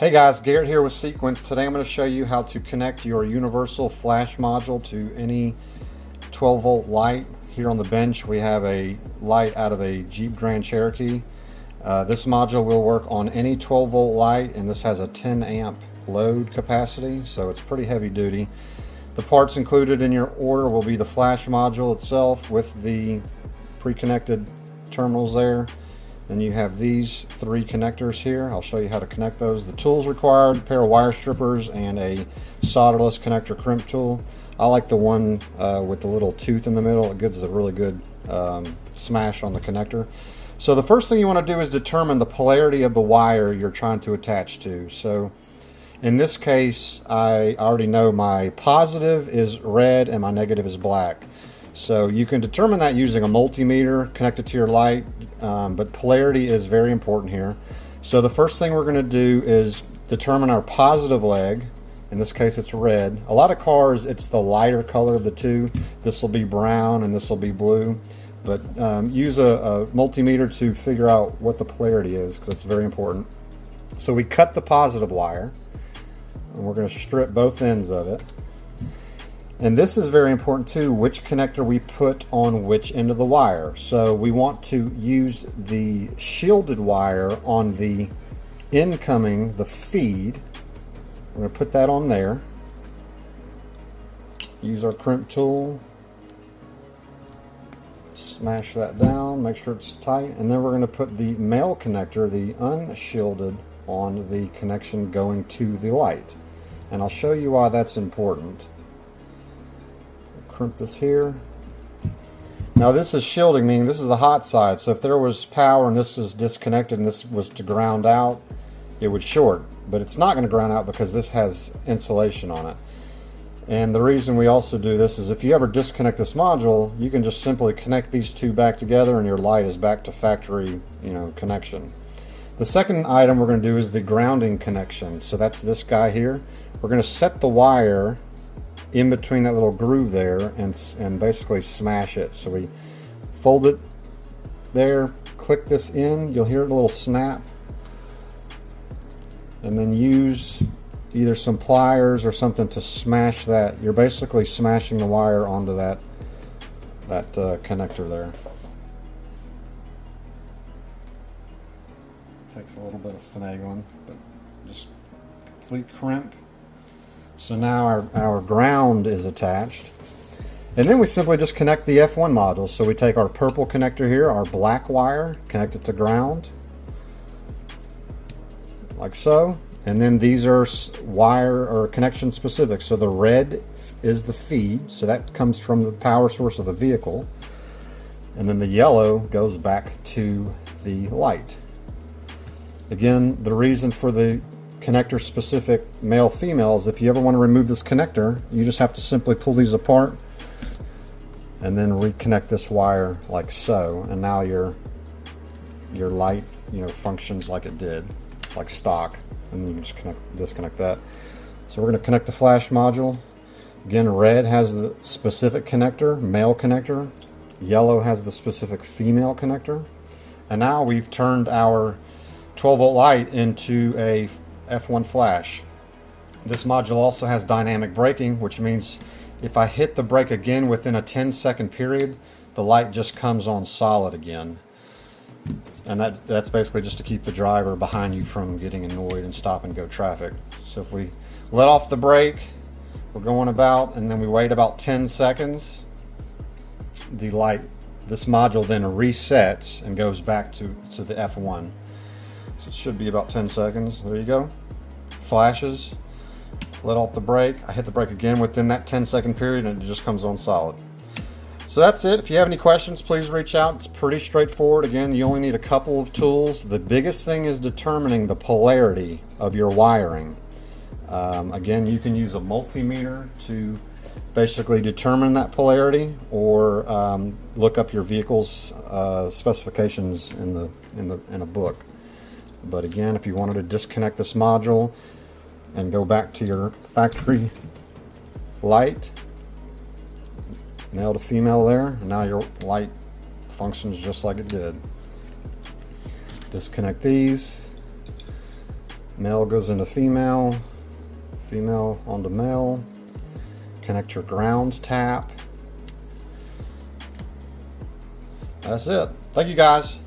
Hey guys, Garrett here with Sequence. Today I'm going to show you how to connect your universal flash module to any 12 volt light. Here on the bench we have a light out of a Jeep Grand Cherokee. This module will work on any 12 volt light, and this has a 10 amp load capacity, so it's pretty heavy duty. The parts included in your order will be the flash module itself with the pre-connected terminals there. Then you have these three connectors here. I'll show you how to connect those. The tools required: a pair of wire strippers and a solderless connector crimp tool. I like the one with the little tooth in the middle. It gives a really good smash on the connector. So the first thing you want to do is determine the polarity of the wire you're trying to attach to. So in this case, I already know my positive is red and my negative is black. So you can determine that using a multimeter connected to your light, but polarity is very important here. So the first thing we're going to do is determine our positive leg. In this case it's red. A lot of cars it's the lighter color of the two. This will be brown and this will be blue. But use a multimeter to figure out what the polarity is, because it's very important. So we cut the positive wire and we're going to strip both ends of it. And this is very important too, which connector we put on which end of the wire. So we want to use the shielded wire on the incoming, the feed. We're going to put that on there. Use our crimp tool. Smash that down, make sure it's tight. And then we're going to put the male connector, the unshielded, on the connection going to the light. And I'll show you why that's important. Crimp this here. Now this is shielding, meaning this is the hot side, so if there was power and this is disconnected and this was to ground out, it would short, but it's not going to ground out because this has insulation on it. And the reason we also do this is if you ever disconnect this module, you can just simply connect these two back together and your light is back to factory, connection. The second item we're going to do is the grounding connection. So that's this guy here. We're going to set the wire in between that little groove there and basically smash it. So we fold it there, click this in, you'll hear a little snap, and then use either some pliers or something to smash that. You're basically smashing the wire onto that connector there. Takes a little bit of finagling, but just complete crimp. So now our ground is attached. And then we simply just connect the F1 module. So we take our purple connector here, our black wire, connect it to ground, like so. And then these are wire or connection specific. So the red is the feed, so that comes from the power source of the vehicle. And then the yellow goes back to the light. Again, the reason for the connector specific male female is if you ever want to remove this connector, you just have to simply pull these apart and then reconnect this wire like so, and now your light functions like it did, like stock. And then you can just disconnect that. So we're going to connect the flash module. Again, red has the specific connector, male connector. Yellow has the specific female connector. And now we've turned our 12 volt light into a F1 flash. This module also has dynamic braking, which means if I hit the brake again within a 10-second period, the light just comes on solid again. And that's basically just to keep the driver behind you from getting annoyed and stop and go traffic. So if we let off the brake, we're going about, and then we wait about 10 seconds, the light, this module then resets and goes back to the F1. So it should be about 10 seconds. There you go. Flashes. Let off the brake. I hit the brake again within that 10-second period and it just comes on solid. So that's it. If you have any questions, please reach out. It's pretty straightforward. Again, you only need a couple of tools. The biggest thing is determining the polarity of your wiring. Again, you can use a multimeter to basically determine that polarity, or look up your vehicle's specifications in a book. But again, if you wanted to disconnect this module and go back to your factory light, male to female there, and now your light functions just like it did. Disconnect these. Male goes into female, female onto male. Connect your ground tap. That's it. Thank you guys.